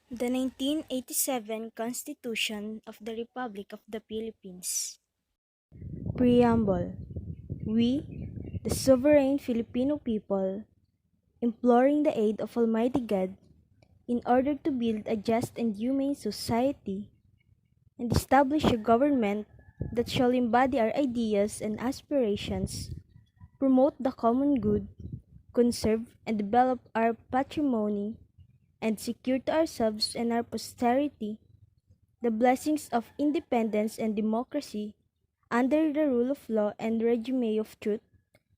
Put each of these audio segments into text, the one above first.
The 1987 Constitution of the Republic of the Philippines. Preamble. We, the sovereign Filipino people, imploring the aid of Almighty God in order to build a just and humane society and establish a government that shall embody our ideas and aspirations, promote the common good, conserve and develop our patrimony, and secure to ourselves and our posterity the blessings of independence and democracy under the rule of law and regime of truth,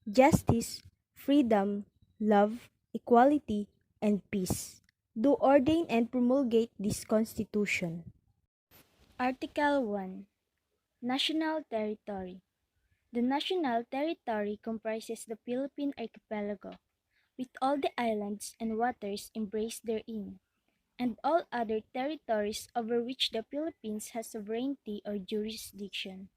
justice, freedom, love, equality, and peace. Do ordain and promulgate this Constitution. Article 1. National Territory. The national territory comprises the Philippine archipelago, with all the islands and waters embraced therein, and all other territories over which the Philippines has sovereignty or jurisdiction,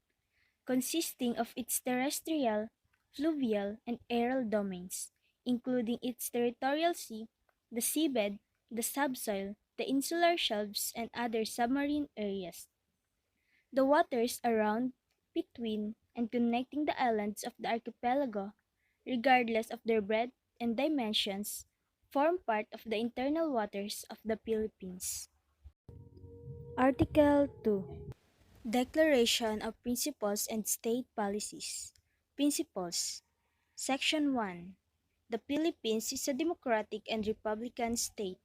consisting of its terrestrial, fluvial, and aerial domains, including its territorial sea, the seabed, the subsoil, the insular shelves, and other submarine areas. The waters around, between, and connecting the islands of the archipelago, regardless of their breadth and dimensions, form part of the internal waters of the Philippines. Article 2. Declaration of Principles and State Policies. Principles. Section 1. The Philippines is a democratic and republican state.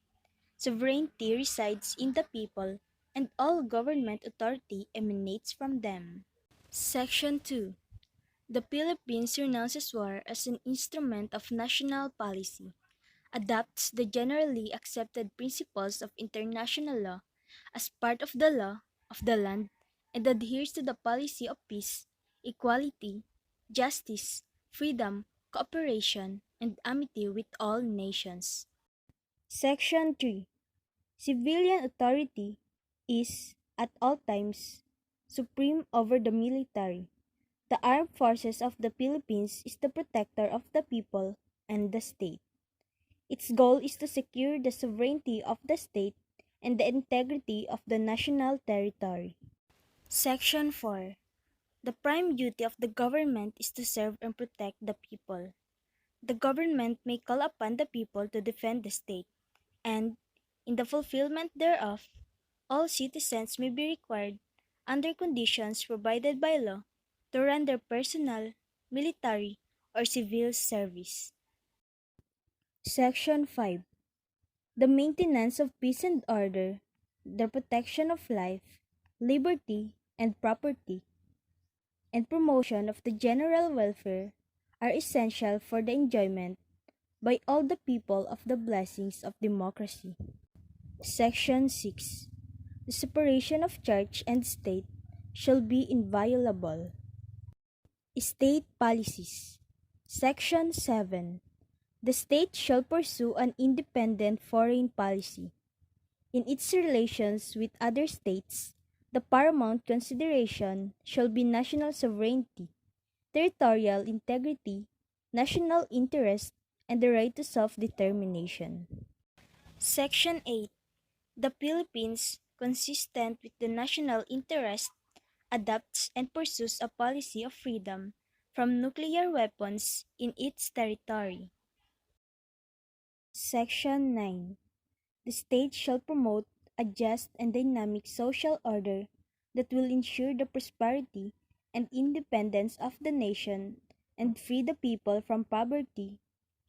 Sovereignty resides in the people, and all government authority emanates from them. Section 2. The Philippines renounces war as an instrument of national policy, adopts the generally accepted principles of international law as part of the law of the land, and adheres to the policy of peace, equality, justice, freedom, cooperation, and amity with all nations. Section 3. Civilian authority is, at all times, supreme over the military. The armed forces of the Philippines is the protector of the people and the state. Its goal is to secure the sovereignty of the state and the integrity of the national territory. Section 4. The prime duty of the government is to serve and protect the people. The government may call upon the people to defend the state, and, in the fulfillment thereof, all citizens may be required, under conditions provided by law, to render personal, military, or civil service. Section 5. The maintenance of peace and order, the protection of life, liberty, and property, and promotion of the general welfare are essential for the enjoyment by all the people of the blessings of democracy. Section 6. The separation of church and state shall be inviolable. State policies. Section 7. The state shall pursue an independent foreign policy. In its relations with other states, the paramount consideration shall be national sovereignty, territorial integrity, national interest, and the right to self-determination. Section 8. The Philippines, consistent with the national interest, adopts and pursues a policy of freedom from nuclear weapons in its territory. Section 9. The state shall promote a just and dynamic social order that will ensure the prosperity and independence of the nation and free the people from poverty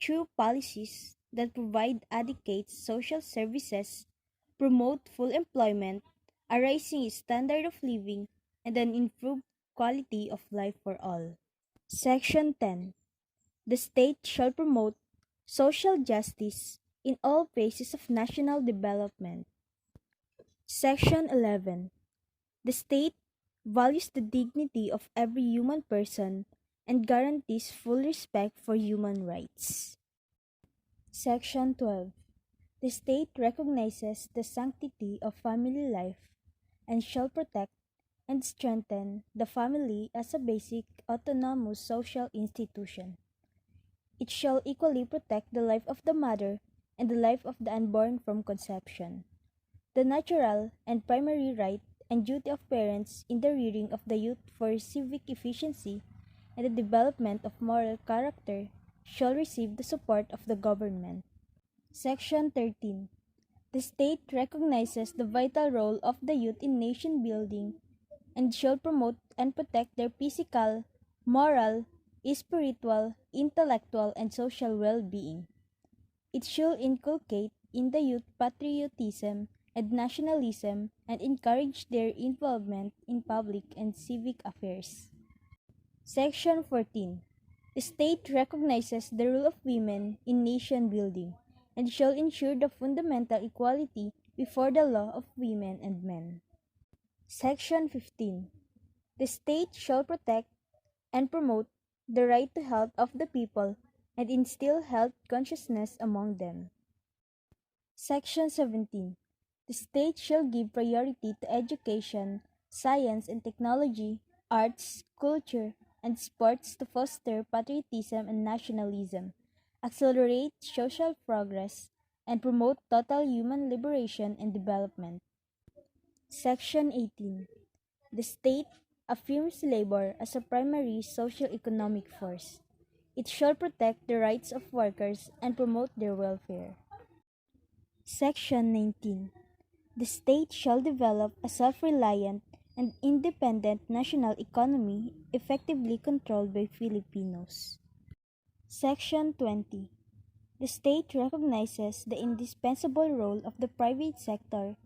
through policies that provide adequate social services, promote full employment, a rising standard of living, and an improved quality of life for all. Section 10. The state shall promote social justice in all phases of national development. Section 11. The state values the dignity of every human person and guarantees full respect for human rights. Section 12. The state recognizes the sanctity of family life and shall protect and strengthen the family as a basic autonomous social institution. It shall equally protect the life of the mother and the life of the unborn from conception. the natural and primary right and duty of parents in the rearing of the youth for civic efficiency and the development of moral character shall receive the support of the government. Section 13. The state recognizes the vital role of the youth in nation building and shall promote and protect their physical, moral, spiritual, intellectual, and social well-being. It shall inculcate in the youth patriotism and nationalism and encourage their involvement in public and civic affairs. Section 14. The state recognizes the role of women in nation building and shall ensure the fundamental equality before the law of women and men. Section 15. The state shall protect and promote the right to health of the people and instill health consciousness among them. Section 17. The state shall give priority to education, science and technology, arts, culture, and sports to foster patriotism and nationalism, accelerate social progress, and promote total human liberation and development. Section 18. The state affirms labor as a primary socio-economic force. It shall protect the rights of workers and promote their welfare. Section 19. The state shall develop a self-reliant and independent national economy effectively controlled by Filipinos. Section 20. The state recognizes the indispensable role of the private sector,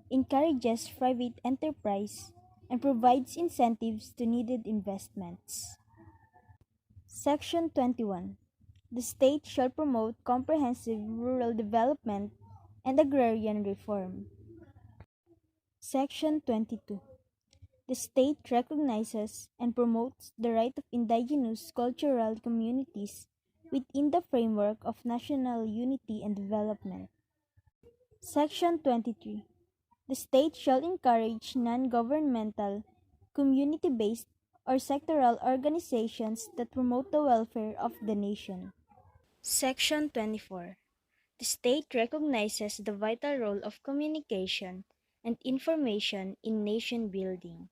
encourages private enterprise, and provides incentives to needed investments. Section 21. The state shall promote comprehensive rural development and agrarian reform. Section 22. The state recognizes and promotes the right of indigenous cultural communities within the framework of national unity and development. Section 23. The state shall encourage non-governmental, community-based, or sectoral organizations that promote the welfare of the nation. Section 24. The state recognizes the vital role of communication and information in nation building.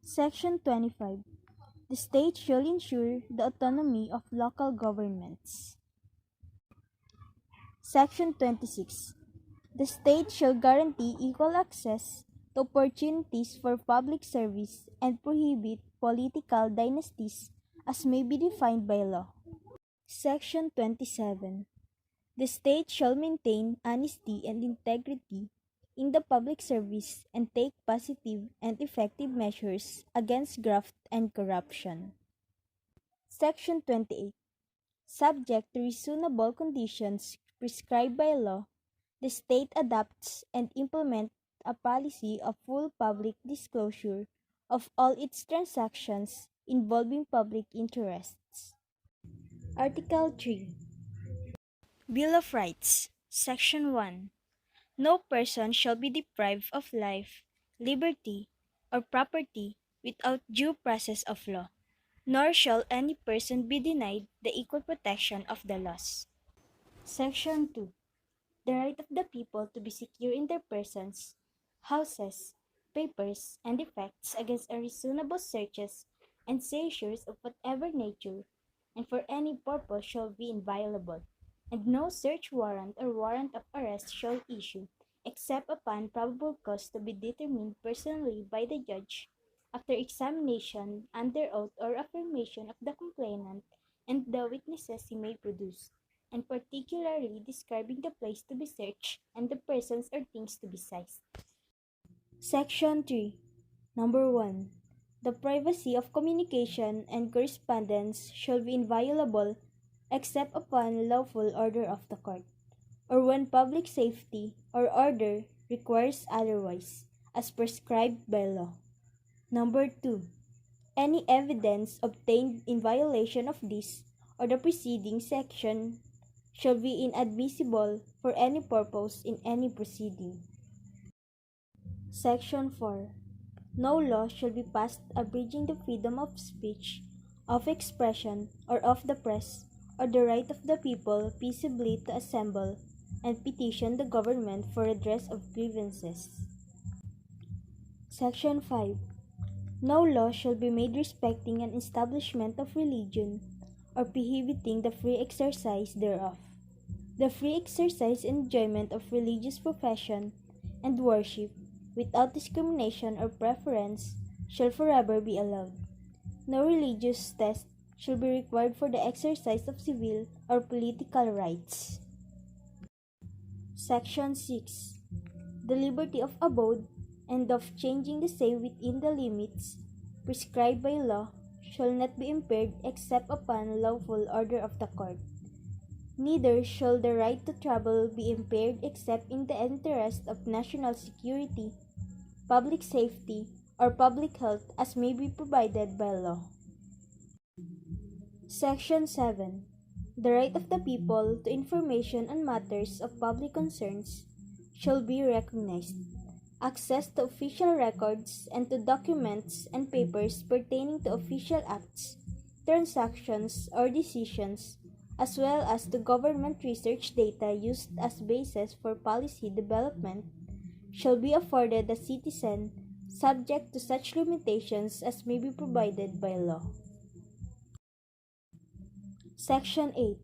Section 25. The state shall ensure the autonomy of local governments. Section 26. The state shall guarantee equal access to opportunities for public service and prohibit political dynasties as may be defined by law. Section 27. The state shall maintain honesty and integrity in the public service and take positive and effective measures against graft and corruption. Section 28. Subject to reasonable conditions prescribed by law, the state adopts and implements a policy of full public disclosure of all its transactions involving public interests. Article 3. Bill of Rights, Section 1. No person shall be deprived of life, liberty, or property without due process of law, nor shall any person be denied the equal protection of the laws. Section 2. The right of the people to be secure in their persons, houses, papers, and effects against unreasonable searches and seizures of whatever nature, and for any purpose shall be inviolable, and no search warrant or warrant of arrest shall issue, except upon probable cause to be determined personally by the judge, after examination, under oath or affirmation of the complainant and the witnesses he may produce, and particularly describing the place to be searched and the persons or things to be seized. Section 3. Number 1. The privacy of communication and correspondence shall be inviolable except upon lawful order of the court, or when public safety or order requires otherwise, as prescribed by law. Number 2. Any evidence obtained in violation of this or the preceding section shall be inadmissible for any purpose in any proceeding. Section 4. No law shall be passed abridging the freedom of speech, of expression, or of the press, or the right of the people peaceably to assemble, and petition the government for redress of grievances. Section 5. No law shall be made respecting an establishment of religion or prohibiting the free exercise thereof. The free exercise and enjoyment of religious profession and worship, without discrimination or preference, shall forever be allowed. No religious test shall be required for the exercise of civil or political rights. Section 6. The liberty of abode and of changing the same within the limits prescribed by law shall not be impaired except upon lawful order of the court. Neither shall the right to travel be impaired except in the interest of national security, public safety, or public health as may be provided by law. Section 7. The right of the people to information on matters of public concerns shall be recognized. Access to official records and to documents and papers pertaining to official acts, transactions, or decisions, as well as to government research data used as basis for policy development, shall be afforded the citizen, subject to such limitations as may be provided by law. Section 8.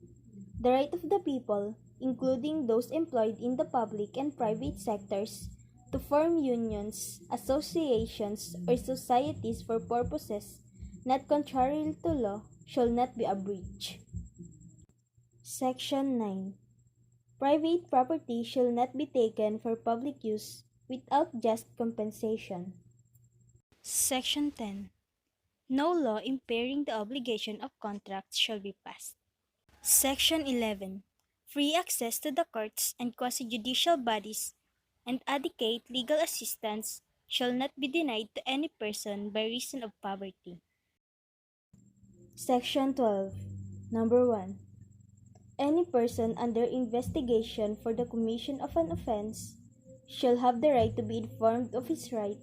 The right of the people, including those employed in the public and private sectors, to form unions, associations, or societies for purposes not contrary to law, shall not be abridged. Section 9. Private property shall not be taken for public use without just compensation. Section 10. No law impairing the obligation of contracts shall be passed. Section 11. Free access to the courts and quasi-judicial bodies and adequate legal assistance shall not be denied to any person by reason of poverty. Section 12. Number 1. Any person under investigation for the commission of an offense shall have the right to be informed of his right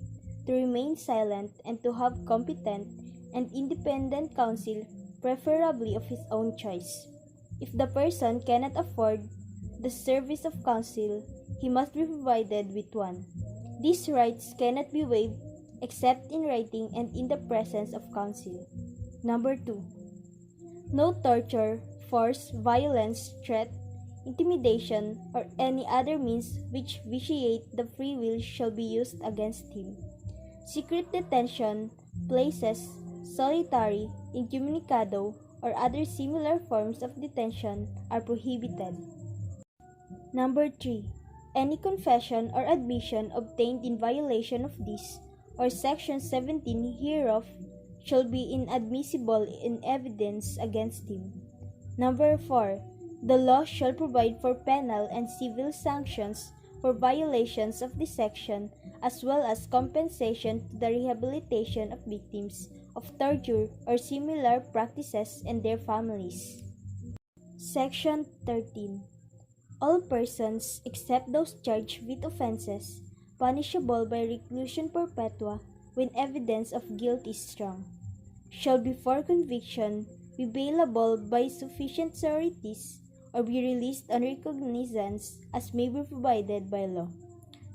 to remain silent and to have competent and independent counsel, preferably of his own choice. If the person cannot afford the service of counsel, he must be provided with one. These rights cannot be waived except in writing and in the presence of counsel. Number 2. No torture, force, violence, threat, intimidation, or any other means which vitiate the free will shall be used against him. Secret detention, places, solitary, incommunicado, or other similar forms of detention are prohibited. Number 3. Any confession or admission obtained in violation of this or Section 17 hereof shall be inadmissible in evidence against him. Number 4. The law shall provide for penal and civil sanctions for violations of this section, as well as compensation to the rehabilitation of victims of torture or similar practices and their families. Section 13. All persons, except those charged with offenses punishable by reclusion perpetua when evidence of guilt is strong, shall before conviction be bailable by sufficient sureties or be released on recognizance as may be provided by law.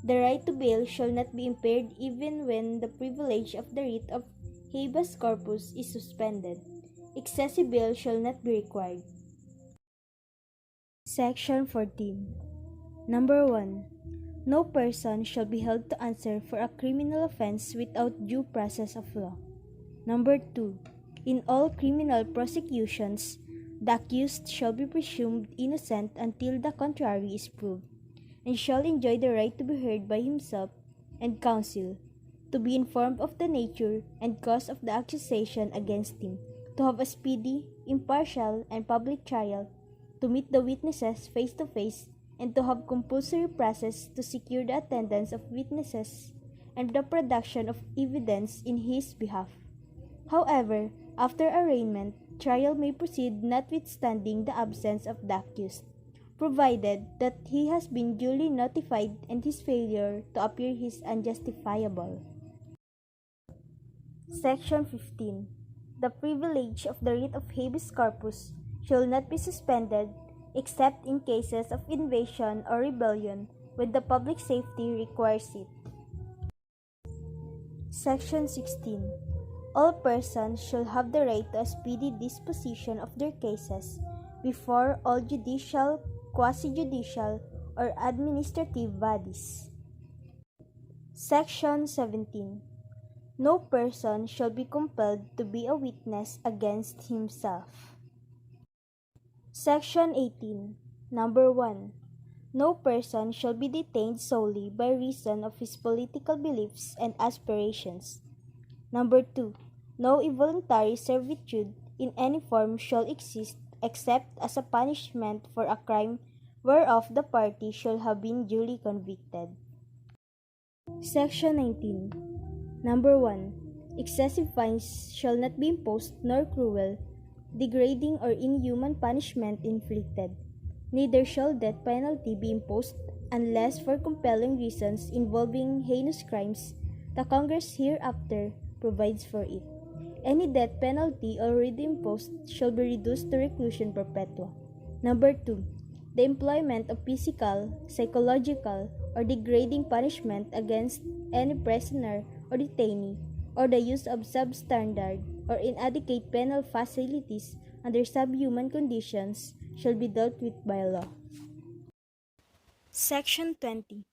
The right to bail shall not be impaired even when the privilege of the writ of habeas corpus is suspended. Excessive bail shall not be required. Section 14. Number 1. No person shall be held to answer for a criminal offense without due process of law. Number 2. In all criminal prosecutions, the accused shall be presumed innocent until the contrary is proved, and shall enjoy the right to be heard by himself and counsel, to be informed of the nature and cause of the accusation against him, to have a speedy, impartial, and public trial, to meet the witnesses face to face, and to have compulsory process to secure the attendance of witnesses and the production of evidence in his behalf. However, after arraignment, trial may proceed notwithstanding the absence of the accused, provided that he has been duly notified and his failure to appear is unjustifiable. Section 15. The privilege of the writ of habeas corpus shall not be suspended except in cases of invasion or rebellion when the public safety requires it. Section 16. All persons shall have the right to a speedy disposition of their cases before all judicial, quasi-judicial, or administrative bodies. Section 17. No person shall be compelled to be a witness against himself. Section 18. Number 1. No person shall be detained solely by reason of his political beliefs and aspirations. Number 2. No involuntary servitude in any form shall exist except as a punishment for a crime whereof the party shall have been duly convicted. Section 19. Number 1. Excessive fines shall not be imposed nor cruel, degrading or inhuman punishment inflicted. Neither shall death penalty be imposed unless for compelling reasons involving heinous crimes, the Congress hereafter provides for it. Any death penalty already imposed shall be reduced to reclusion perpetua. Number 2. The employment of physical, psychological, or degrading punishment against any prisoner or detainee, or the use of substandard or inadequate penal facilities under subhuman conditions shall be dealt with by law. Section 20.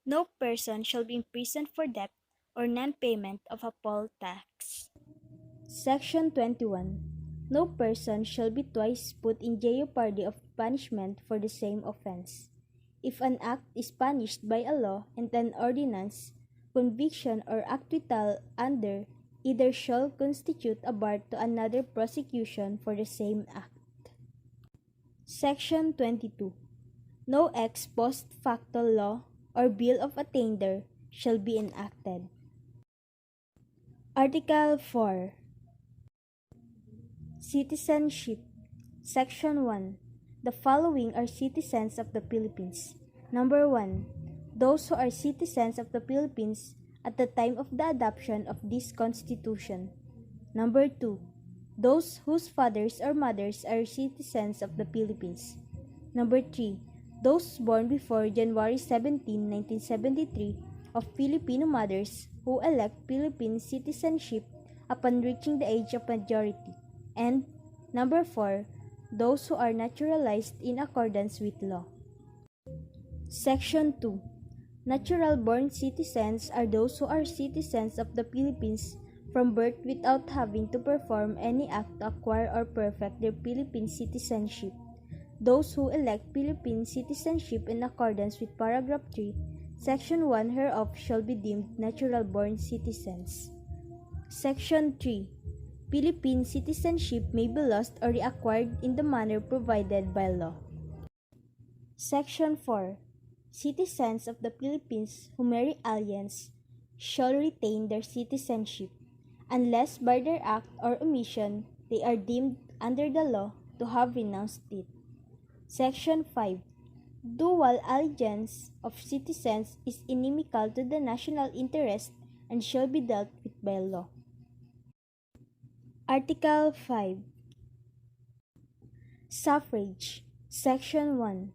No person shall be imprisoned for debt or non-payment of a poll tax. Section 21. No person shall be twice put in jeopardy of punishment for the same offense. If an act is punished by a law and an ordinance, conviction or acquittal under either shall constitute a bar to another prosecution for the same act. Section 22. No ex post facto law or bill of attainder shall be enacted. Article 4. Citizenship. Section 1. The following are citizens of the Philippines. Number 1. Those who are citizens of the Philippines at the time of the adoption of this Constitution. Number 2. Those whose fathers or mothers are citizens of the Philippines. Number 3. Those born before January 17, 1973 of Filipino mothers who elect Philippine citizenship upon reaching the age of majority. And number 4. Those who are naturalized in accordance with law. Section 2. Natural-born citizens are those who are citizens of the Philippines from birth without having to perform any act to acquire or perfect their Philippine citizenship. Those who elect Philippine citizenship in accordance with Paragraph 3, Section 1 hereof shall be deemed natural-born citizens. Section 3. Philippine citizenship may be lost or reacquired in the manner provided by law. Section 4. Citizens of the Philippines who marry aliens shall retain their citizenship, unless by their act or omission they are deemed under the law to have renounced it. Section 5. Dual allegiance of citizens is inimical to the national interest and shall be dealt with by law. Article 5. Suffrage. Section 1.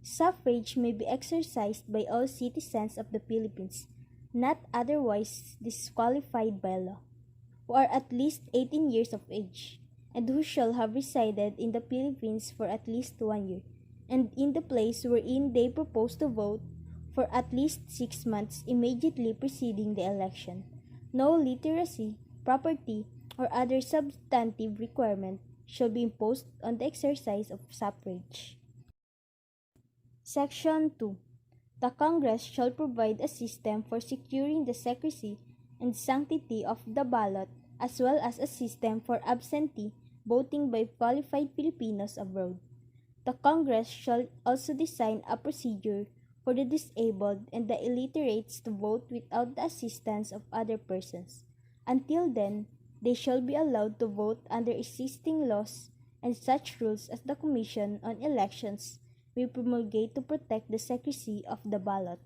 Suffrage may be exercised by all citizens of the Philippines, not otherwise disqualified by law, who are at least 18 years of age, and who shall have resided in the Philippines for at least 1 year, and in the place wherein they propose to vote for at least 6 months immediately preceding the election. No literacy, property, or other substantive requirement shall be imposed on the exercise of suffrage. Section 2. The Congress shall provide a system for securing the secrecy and sanctity of the ballot, as well as a system for absentee voting by qualified Filipinos abroad. The Congress shall also design a procedure for the disabled and the illiterates to vote without the assistance of other persons. Until then, they shall be allowed to vote under existing laws and such rules as the Commission on Elections may promulgate to protect the secrecy of the ballot.